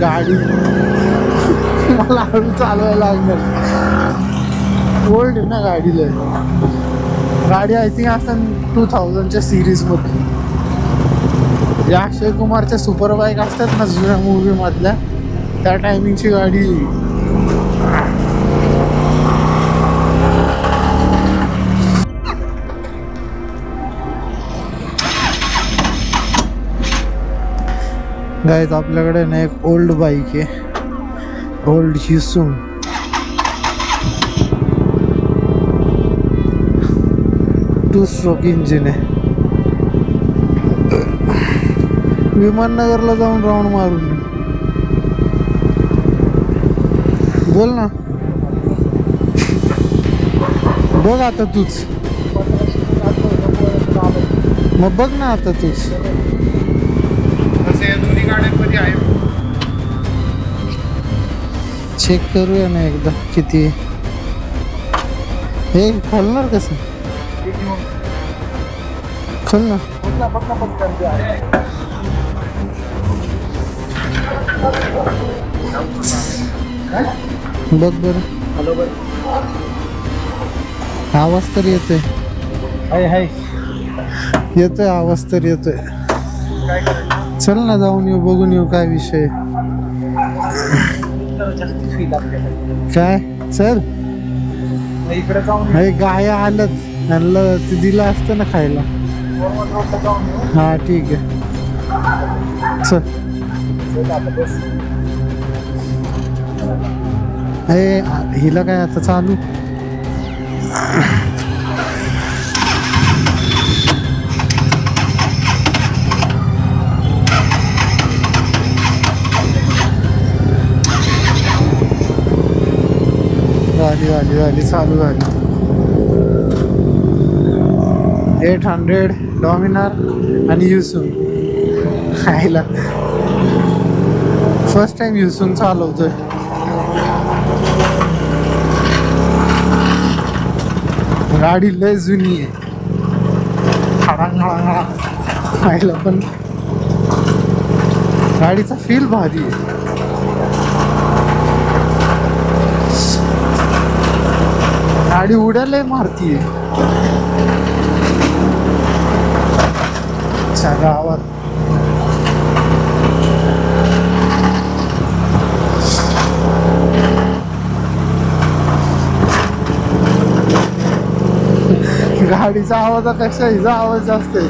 गाडी मला हळू चालवायला लागणार. ओल्ड आहे ना गाडीला. गाडी आय थिंक असं 2000च्या सिरीज मध्ये. या अक्षय कुमारच्या सुपर बाईक असतात ना जुन्या मूवी मधल्या, त्या टायमिंगची गाडी. गाईज आपल्याकडे ना एक ओल्ड बाईक आहे, ओल्ड हिसून. 2 स्ट्रोक इंजिन आहे. विमाननगरला जाऊन राऊंड मारून बोल ना. बघ आता तूच, मग बघ ना आता तूच. दोन्ही गाड्यांमध्ये आहे. चेक करूया ना एकदा किती. हे खोलणार कसं? खोल ना. बघ बरं. हॅलो बरं. आवाज तर येतोय. हाय हाय. येतोय आवाज तर येतोय. काय करायचं? चल ना जाऊन येऊ, बघून येऊ काय विषय. काय चल इकडे जाऊन हे गाया आलत, त्यांना ते दिलं असतं ना खायला. हा ठीक आहे चल. हे हिला काय आता चालू. झाली चालू झाली. 800 डॉमिनार आणि युसून. खायला फर्स्ट टाइम युसून चालवतोय. गाडी लय जुनी आहे. खायला पण गाडीचा फील भारी आहे. गाडी उड्याला मारतीये. अच्छा गावात गाडीचा आवाजापेक्षा हिचा आवाज जास्त आहे.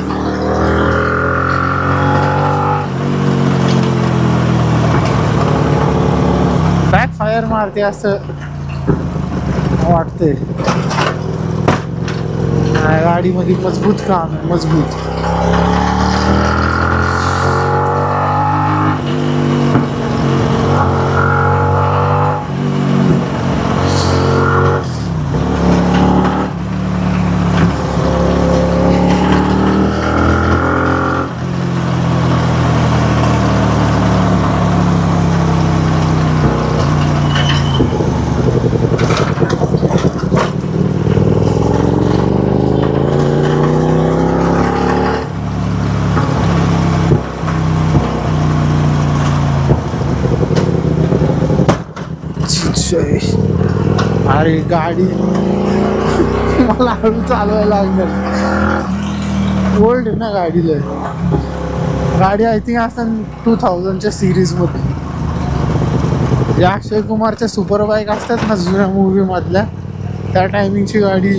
बॅक फायर मारते असं वाटते. गाडीमध्ये मजबूत काम आहे, मजबूत. अरे गाडी मला हळू चालवायला लागणार. ओल्ड आहे ना गाडीला. गाडी आय थिंक असं 2000च्या सिरीज मध्ये. या अक्षय कुमारच्या सुपर बाईक असतात ना जुन्या मूवी मधल्या, त्या टायमिंगची गाडी.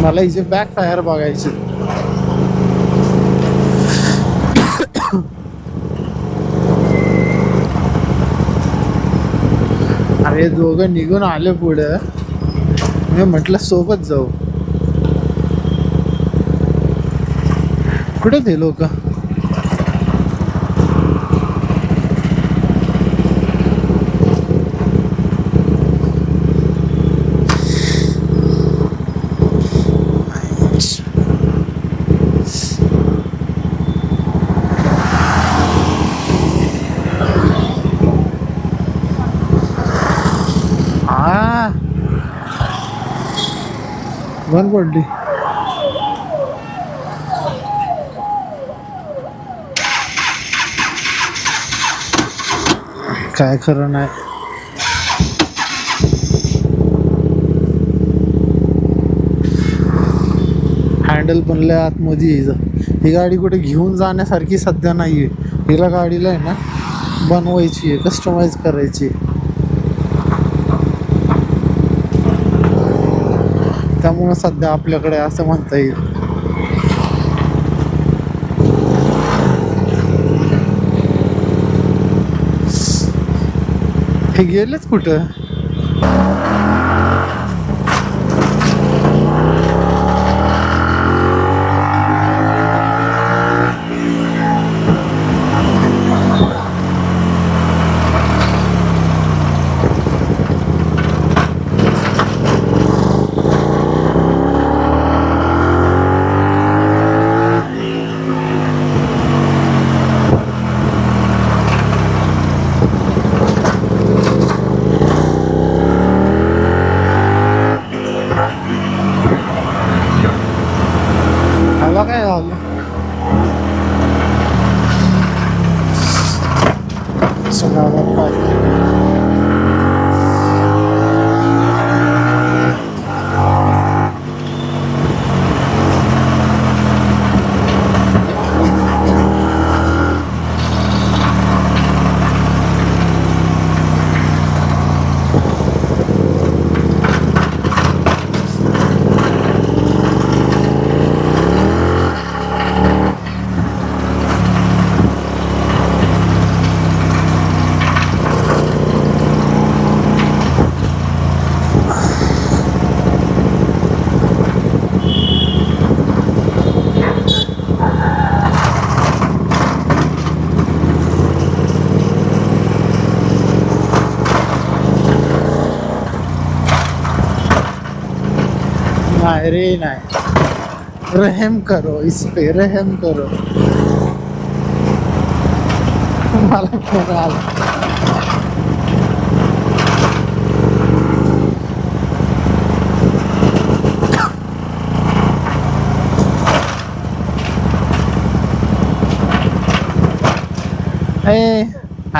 मला हिचे बॅक फायर बघायचे. अरे दोघं निघून आले पुढे. मी म्हटलं सोबत जाऊ. कुठे ते लोक? बंद पडली. काय खरं नाही. हँडल पण लय आतमध्ये यायचं. ही गाडी कुठे घेऊन जाण्यासारखी सध्या नाहीये. हिला गाडीला आहे ना बनवायची आहे, कस्टमाइज करायची आहे. त्यामुळे सध्या आपल्याकडे असं म्हणता येईल. हे गेलेच कुठं. ह्याला काय झालं. सगळ्यात पाहिजे. नाही रे नाही. रहम करो, इस पे रहम करो. मला फोन आला.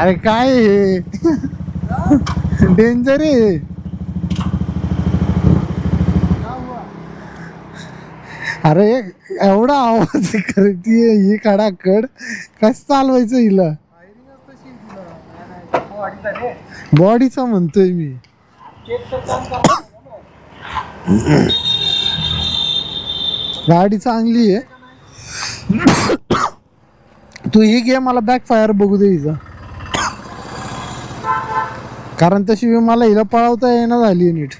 अरे काय डेंजर आहे. अरे एवढा आवाज करतीये ही कडाकड. कसं चालवायचं हिला. बॉडीचा म्हणतोय मी. गाडी चांगली आहे. तू ही घे, मला बॅक फायर बघू दे हिचा. कारण तशी मला हिला पळवता येणं झाली नीट.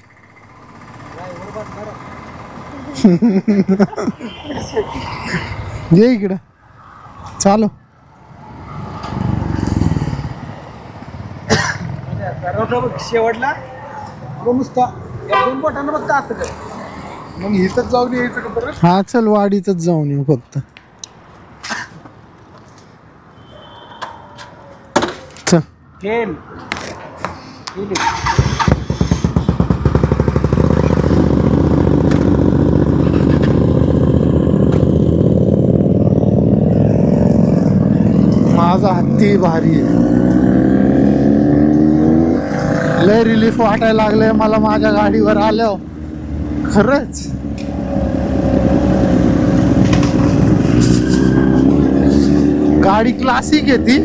ये इकडं चालो. शेवटला नुसता दोन बोटांना फक्त असं कर. मग इथंच जाऊन यायचं का परत. हा चल वाडीतच जाऊन येऊ फक्त. चल तेल माझा हत्ती भारी आहे. लय रिलीफ वाटायला लागलंय मला माझ्या गाडीवर आल्यावर. खरंच गाडी क्लासिक आहे ती.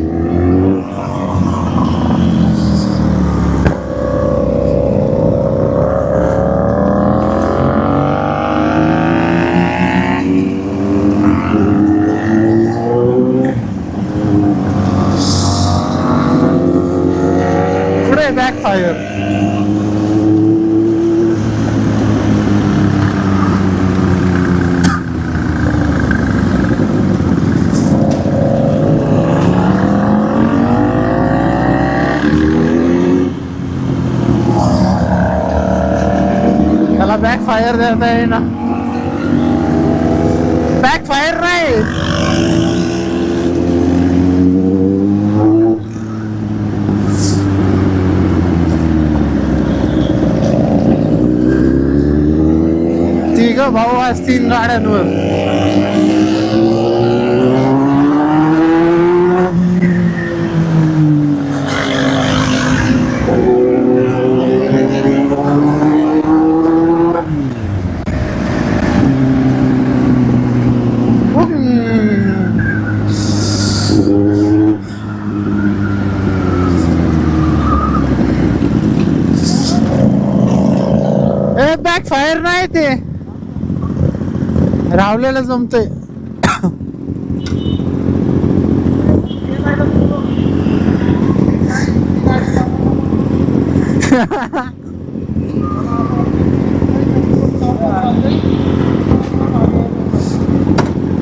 पुढे बॅक फायर. त्याला बॅक फायर देता येईना. बॅक फायर नाही. ती तिघ भाऊ आज 3 गाड्यांवर. बॅक फायर नाही ते रावलेलं जमतंय.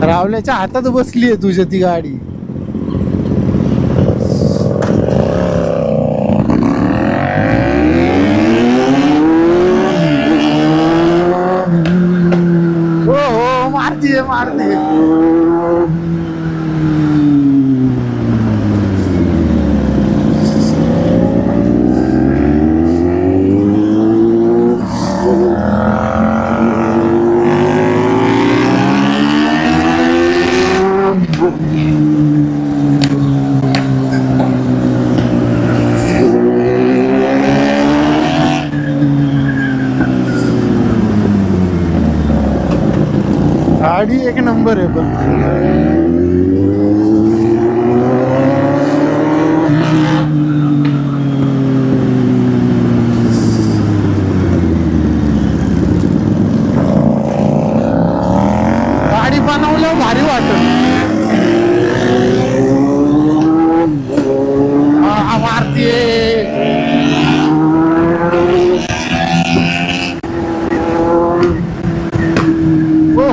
रावल्याच्या हातात बसली आहे तुझ्या ती गाडी. मारते गाडी एक नंबर आहे. पण गाडी बनवल्यावर भारी वाटत. मारतीये हो.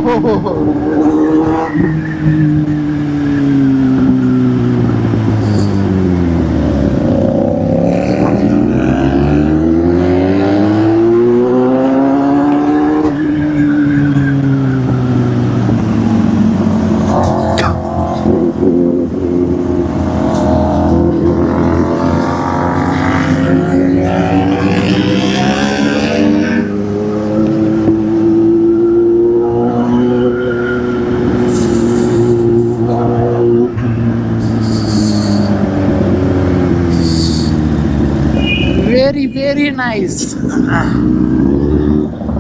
Very nice.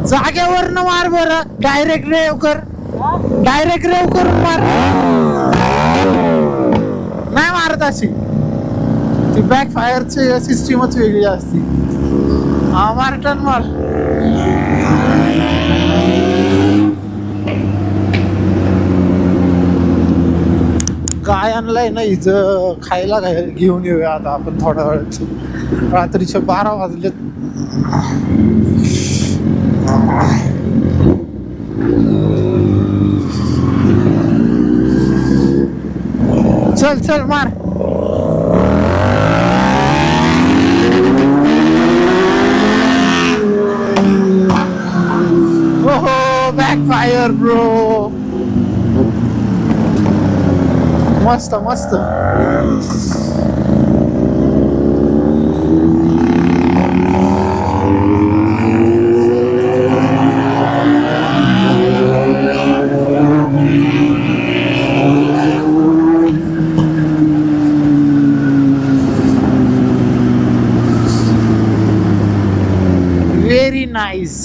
जागेवर न मार बरं. डायरेक्ट रेव कर मार. नाही मारत अशी. ती बॅक फायरची सिस्टीमच वेगळी असते. हा मार टन मार. काय आणलंय ना हिचं खायला घेऊन येऊया आता आपण थोड्या वेळात. रात्रीचे 12 वाजलेत. चल मार. ओहो बॅक फायर ब्रो. मस्त. Very nice.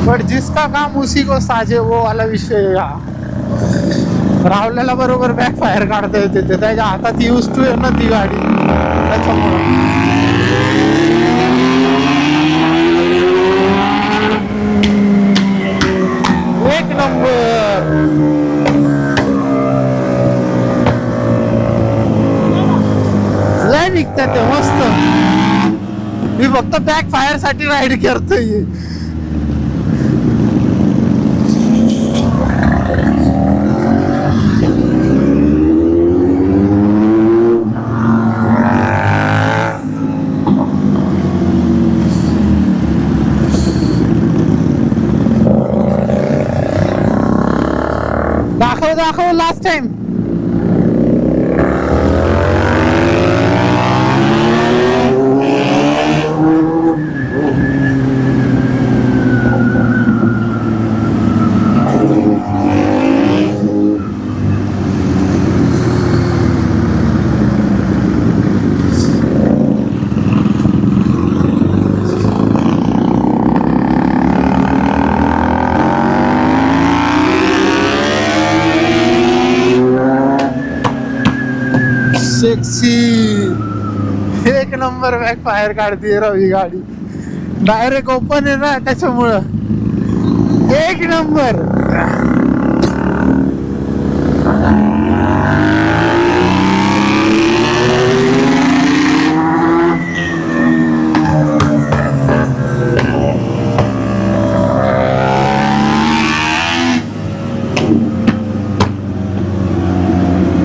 बट जिसका काम उसी को साजे वो वाला विषय. राहुल्याला बरोबर बॅक फायर काढता येते. ते त्याच्या हातात यूज टू आहे ना ती गाडी. त्याच्यामुळे एक नंबर. लय निघतात ते मस्त. मी फक्त बॅक फायर साठी राईड करतोय. दाखव लास्ट टाइम. सेक्सी, एक नंबर बॅक फायर काढते राव ही गाडी. डायरेक्ट ओपन आहे ना त्याच्यामुळं एक नंबर.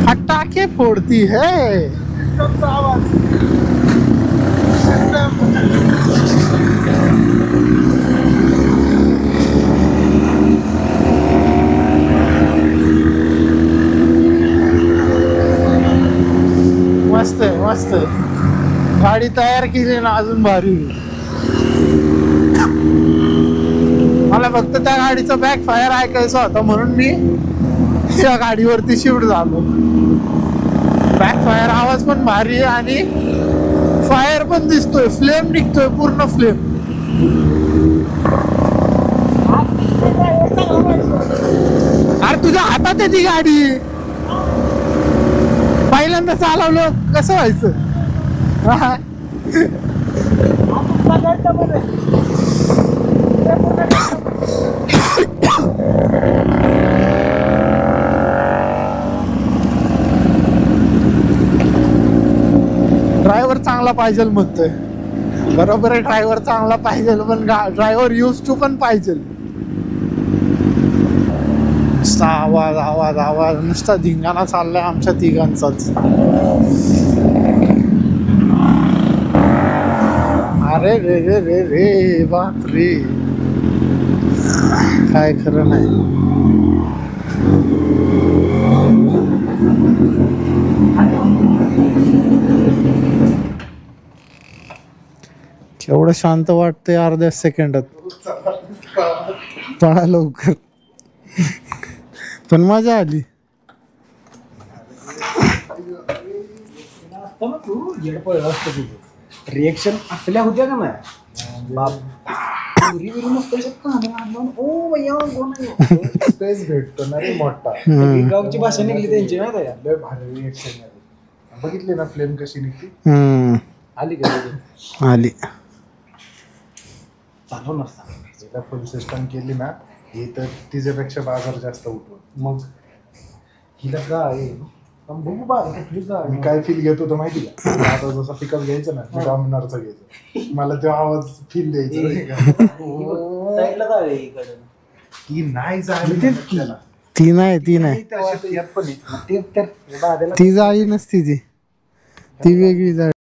फटाके फोड़ती है. मस्त आहे मस्त आहे. गाडी तयार केली ना अजून भारी. मला फक्त त्या गाडीचं बॅक फायर ऐकायचं होतं म्हणून मी या गाडीवरती शिफ्ट झालो. बॅक फायर आवाज पण भारी आहे आणि फायर पण दिसतोय, फ्लेम निघतोय, पूर्ण फ्लेम. अरे तुझ्या हातात आहे ती गाडी. पहिल्यांदा चालवलं कसं व्हायचं. ड्रायव्हर चांगला पाहिजे म्हणतोय. बरोबर आहे, ड्रायव्हर चांगला पाहिजे पण ड्रायव्हर यूज टू पण पाहिजे. नुसता आवाज आवाज आवाज, नुसता धिंगाणा चाललाय आमच्या तिघांचाच. अरे रे रे रे रे बाप रे, काय खरं नाही. केवढं शांत वाटतंय अर्ध्या सेकंडात. पळा लवकर. पण मजा आली. रिएक्शन असल्या होत्या का नाही बाप. स्पेस भेटतो ना रे मोठा. गावची भाषा निघली त्यांची ना लय भारी रिएक्शन बघितली ना. फ्लेम कशी निघली. आली का आली. चालवणार सांगा फुल सिस्टम केली ना ही तर तिच्यापेक्षा बाजार जास्त उठवत. मग हिला काय बघू बा मी काय फील घेत होतो माहिती का. आता जसा पिकअप घ्यायचं ना डॉमिनरचा घ्यायचं, मला तो आवाज फील द्यायचा. ती नाही ती नाही ती जाळी नसती. ती वेगळी जाळी.